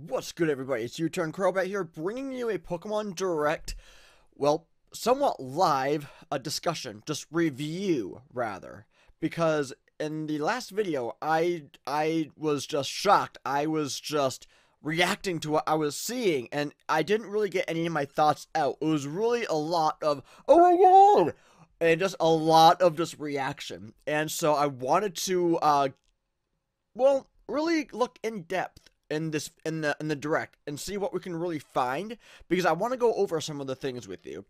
What's good, everybody? It's UturnCrobat here, bringing you a Pokemon Direct, well, somewhat live, a discussion, just review, rather, because in the last video, I was just shocked. I was just reacting to what I was seeing, and I didn't really get any of my thoughts out. It was really a lot of, oh my god, and just a lot of just reaction, and so I wanted to, well, really look in depth in the direct and see what we can really find, because I want to go over some of the things with you.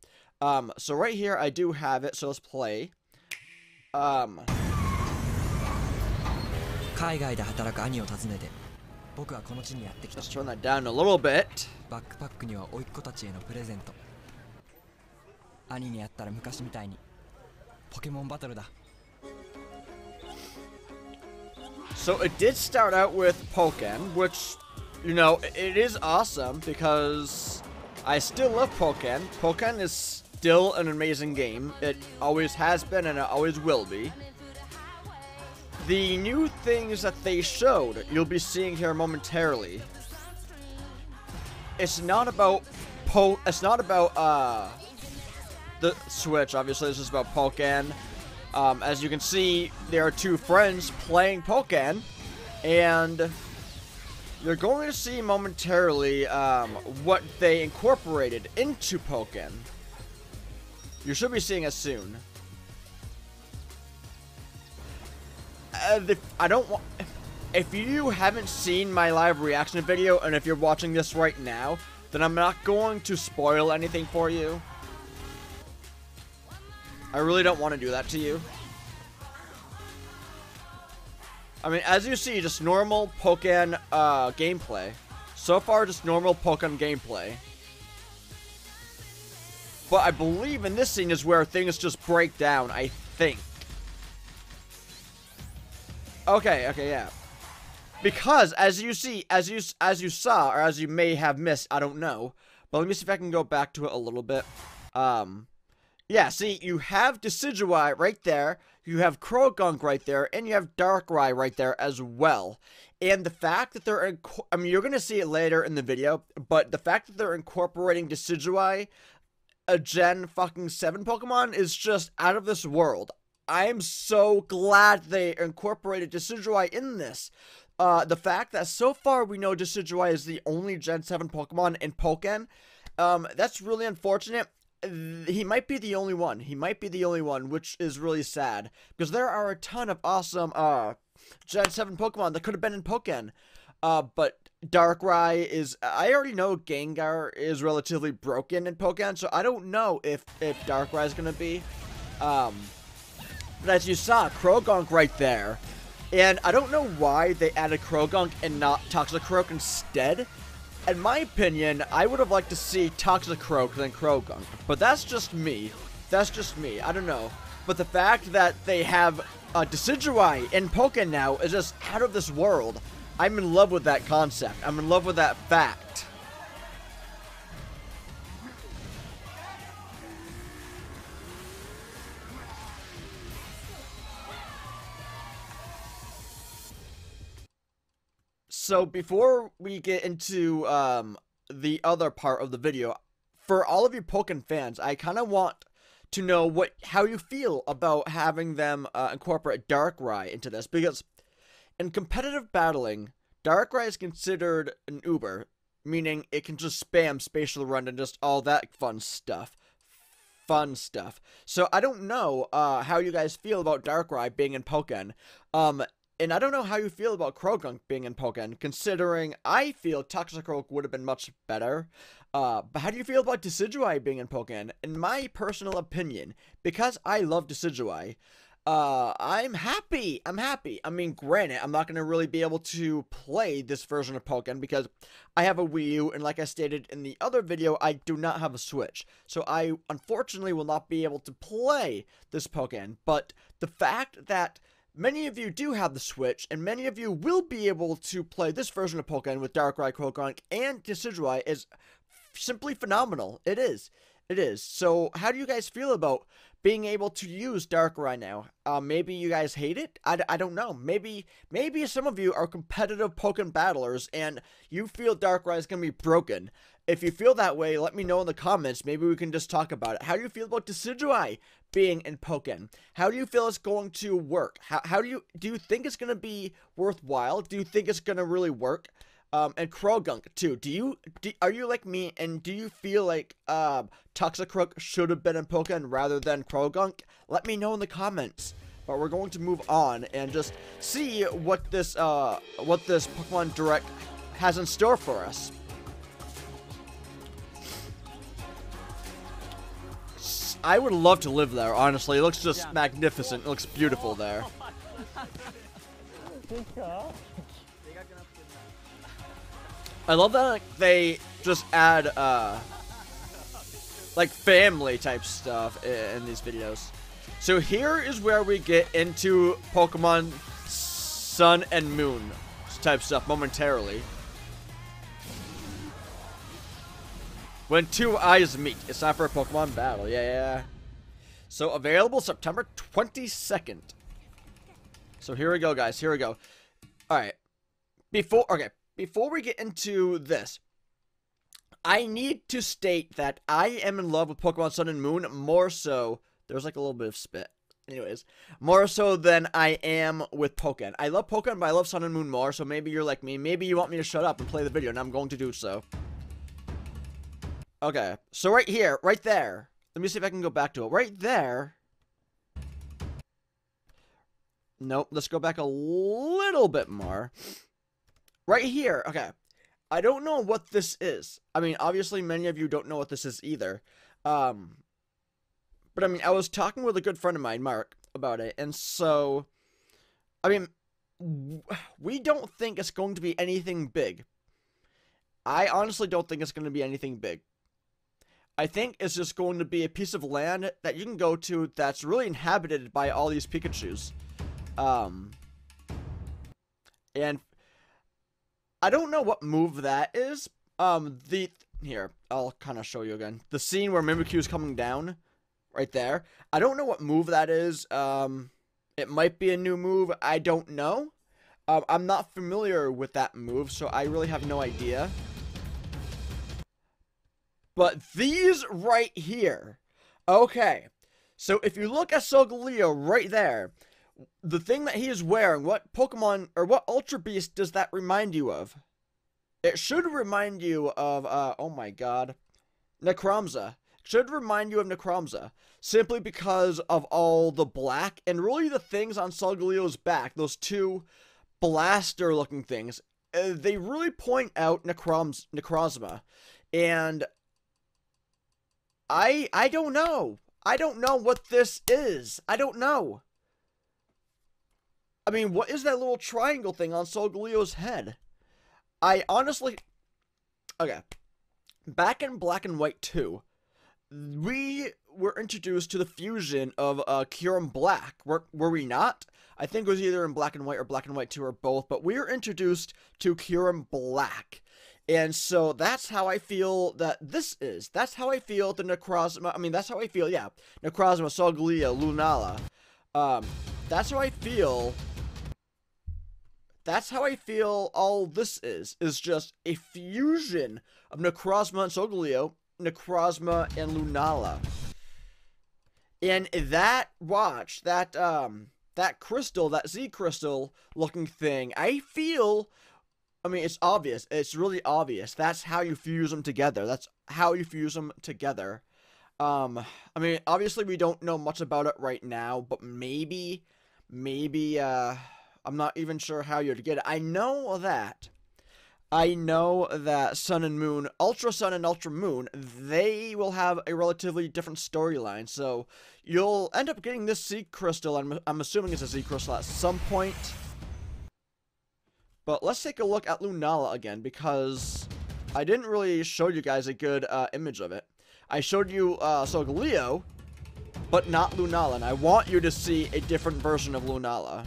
So right here I do have it, so let's play. Let's turn that down a little bit. So it did start out with Pokken, which, you know, it is awesome because I still love Pokken. Pokken is still an amazing game. It always has been and it always will be. The new things that they showed, you'll be seeing here momentarily. It's not about the Switch, obviously. This is about Pokken. As you can see, there are two friends playing Pokken, and you're going to see momentarily what they incorporated into Pokken. You should be seeing it soon. If you haven't seen my live reaction video, and if you're watching this right now, then I'm not going to spoil anything for you. I really don't want to do that to you. I mean, as you see, just normal Pokken gameplay. So far, just normal Pokken gameplay. But I believe in this scene is where things just break down, I think. Okay, yeah. Because, as you see, as you saw, or as you may have missed, I don't know. But let me see if I can go back to it a little bit. Yeah, see, you have Decidueye right there, you have Croagunk right there, and you have Darkrai right there as well. And the fact that they're, I mean, you're going to see it later in the video, but the fact that they're incorporating Decidueye, a Gen fucking 7 Pokemon, is just out of this world. I'm so glad they incorporated Decidueye in this. The fact that so far we know Decidueye is the only Gen 7 Pokemon in Pokken, that's really unfortunate. He might be the only one. He might be the only one, which is really sad. Because there are a ton of awesome Gen 7 Pokemon that could have been in Pokken. But Darkrai is... I already know Gengar is relatively broken in Pokken, so I don't know if Darkrai is going to be. But as you saw, Croagunk right there. And I don't know why they added Croagunk and not Toxicroak instead. In my opinion, I would have liked to see Toxicroak than Croagunk, but that's just me. That's just me. I don't know. But the fact that they have Decidueye in Pokken now is just out of this world. I'm in love with that concept. I'm in love with that fact. So before we get into the other part of the video, for all of you Pokken fans, I kind of want to know how you feel about having them incorporate Darkrai into this, because in competitive battling, Darkrai is considered an Uber, meaning it can just spam Spatial Run and just all that fun stuff. So I don't know how you guys feel about Darkrai being in Pokken. And I don't know how you feel about Croagunk being in Pokken, considering I feel Toxicroak would have been much better. But how do you feel about Decidueye being in Pokken? In my personal opinion, because I love Decidueye, I'm happy. I mean, granted, I'm not going to really be able to play this version of Pokken because I have a Wii U, and like I stated in the other video, I do not have a Switch. So I, unfortunately, will not be able to play this Pokken. But the fact that many of you do have the Switch, and many of you will be able to play this version of Pokken with Darkrai, Croagunk, and Decidueye is simply phenomenal. It is. It is. So, how do you guys feel about being able to use Darkrai now? Maybe you guys hate it? I don't know. Maybe some of you are competitive Pokemon battlers and you feel Darkrai is going to be broken. If you feel that way, let me know in the comments. Maybe we can just talk about it. How do you feel about Decidueye being in Pokemon? How do you feel it's going to work? How do you think it's going to be worthwhile? Do you think it's going to really work? And Croagunk too. Are you like me, and do you feel like Toxicroak should have been in Pokemon rather than Croagunk? Let me know in the comments. But we're going to move on and just see what this Pokemon Direct has in store for us. I would love to live there, honestly. It looks just magnificent. It looks beautiful there. I love that like, they just add like family type stuff in these videos. So here is where we get into Pokemon Sun and Moon type stuff momentarily. When two eyes meet, it's time for a Pokemon battle. Yeah. So available September 22nd. So here we go, guys. Here we go. All right. Before we get into this, I need to state that I am in love with Pokemon Sun and Moon more so. There's like a little bit of spit. Anyways, more so than I am with Pokemon. I love Pokemon, but I love Sun and Moon more, so maybe you're like me. Maybe you want me to shut up and play the video, and I'm going to do so. Okay, so right here, right there. Let me see if I can go back to it. Right there. Nope, let's go back a little bit more. Right here, okay. I don't know what this is. I mean, obviously, many of you don't know what this is either. But I mean, I was talking with a good friend of mine, Mark, about it. And so, I mean, we don't think it's going to be anything big. I honestly don't think it's going to be anything big. I think it's just going to be a piece of land that you can go to that's really inhabited by all these Pikachus. And I don't know what move that is. Here, I'll kind of show you again. The scene where Mimikyu is coming down, right there. I don't know what move that is. It might be a new move. I don't know. I'm not familiar with that move, so I really have no idea. But these right here. Okay. So if you look at Solgaleo right there, the thing that he is wearing, what Pokemon, or what Ultra Beast does that remind you of? It should remind you of, oh my god, Necromza. It should remind you of Necromza. Simply because of all the black, and really the things on Solgaleo's back, those two blaster-looking things, they really point out Necrozma. And I don't know. I don't know what this is. I don't know. I mean, what is that little triangle thing on Solgaleo's head? I honestly... Okay. Back in Black and White 2, we were introduced to the fusion of Kyurem Black. Were we not? I think it was either in Black and White or Black and White 2 or both, but we were introduced to Kyurem Black. And so that's how I feel that this is. That's how I feel the Necrozma. I mean, that's how I feel, yeah. Necrozma, Solgaleo, Lunala. That's how I feel. That's how I feel all this is just a fusion of Necrozma and Solgaleo, Necrozma and Lunala. And that watch, that crystal, that Z crystal looking thing, I feel, I mean, it's obvious. It's really obvious. That's how you fuse them together. That's how you fuse them together. I mean, obviously we don't know much about it right now, but maybe, I'm not even sure how you'd get it. I know that Sun and Moon, Ultra Sun and Ultra Moon, they will have a relatively different storyline. So you'll end up getting this Z crystal, and I'm assuming it's a Z crystal at some point. But let's take a look at Lunala again, because I didn't really show you guys a good image of it. I showed you Solgaleo, but not Lunala, and I want you to see a different version of Lunala.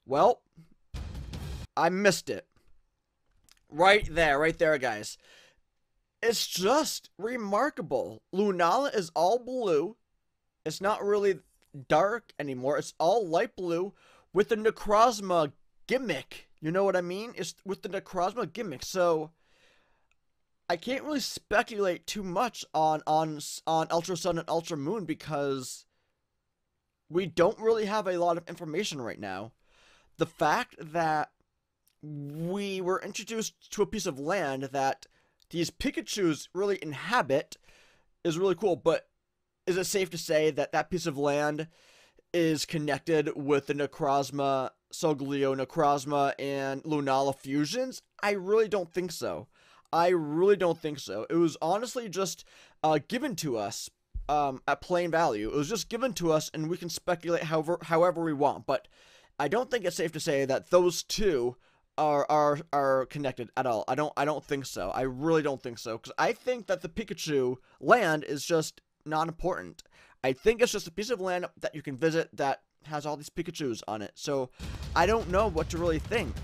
Well, I missed it. Right there, guys. It's just remarkable. Lunala is all blue. It's not really dark anymore. It's all light blue with the Necrozma gimmick. You know what I mean? It's with the Necrozma gimmick. So I can't really speculate too much on Ultra Sun and Ultra Moon because we don't really have a lot of information right now. The fact that we were introduced to a piece of land that these Pikachus really inhabit is really cool, but is it safe to say that that piece of land is connected with the Necrozma, Solgaleo, Necrozma, and Lunala fusions? I really don't think so. I really don't think so. It was honestly just given to us at plain value. It was just given to us, and we can speculate however we want. But I don't think it's safe to say that those two are connected at all. I don't think so. I really don't think so, because I think that the Pikachu land is just not important. I think it's just a piece of land that you can visit that has all these Pikachus on it. So I don't know what to really think.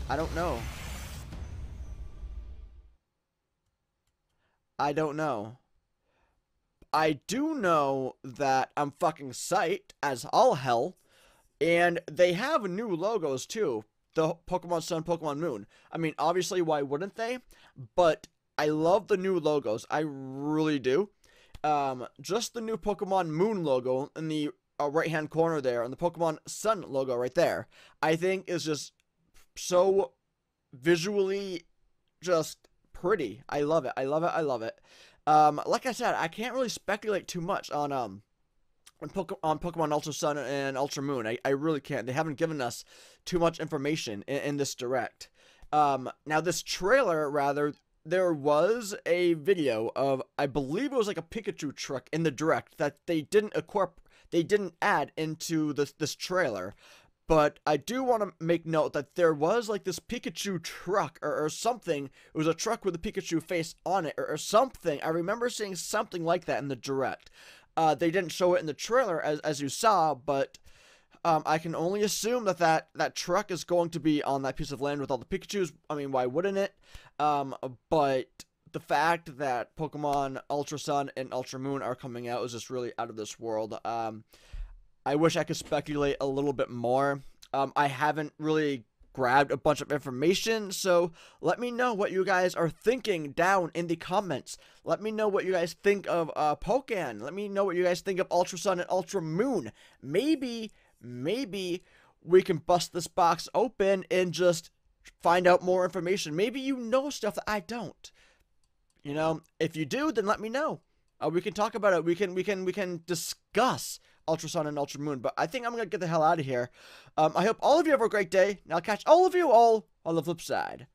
I don't know. I don't know. I do know that I'm fucking psyched as all hell. And they have new logos too. The Pokemon Sun, Pokemon Moon. I mean, obviously, why wouldn't they? But I love the new logos. I really do. Just the new Pokemon Moon logo in the right-hand corner there, and the Pokemon Sun logo right there, I think is just so visually just pretty. I love it. I love it. I love it. Like I said, I can't really speculate too much on Pokemon Ultra Sun and Ultra Moon. I really can't. They haven't given us too much information in this direct. Now this trailer, rather, there was a video of, I believe it was like a Pikachu truck in the direct that they didn't add into this trailer. But I do want to make note that there was like this Pikachu truck or something. It was a truck with a Pikachu face on it or something. I remember seeing something like that in the direct. They didn't show it in the trailer as you saw, but I can only assume that truck is going to be on that piece of land with all the Pikachus. I mean, why wouldn't it? But the fact that Pokemon Ultra Sun and Ultra Moon are coming out is just really out of this world. I wish I could speculate a little bit more. I haven't really grabbed a bunch of information, so let me know what you guys are thinking down in the comments. Let me know what you guys think of Pokken. Let me know what you guys think of Ultra Sun and Ultra Moon. Maybe we can bust this box open and just find out more information. Maybe you know stuff that I don't. You know, if you do, then let me know. We can talk about it. We can discuss Ultra Sun and Ultra Moon. But I think I'm gonna get the hell out of here. I hope all of you have a great day, and I'll catch all of you all on the flip side.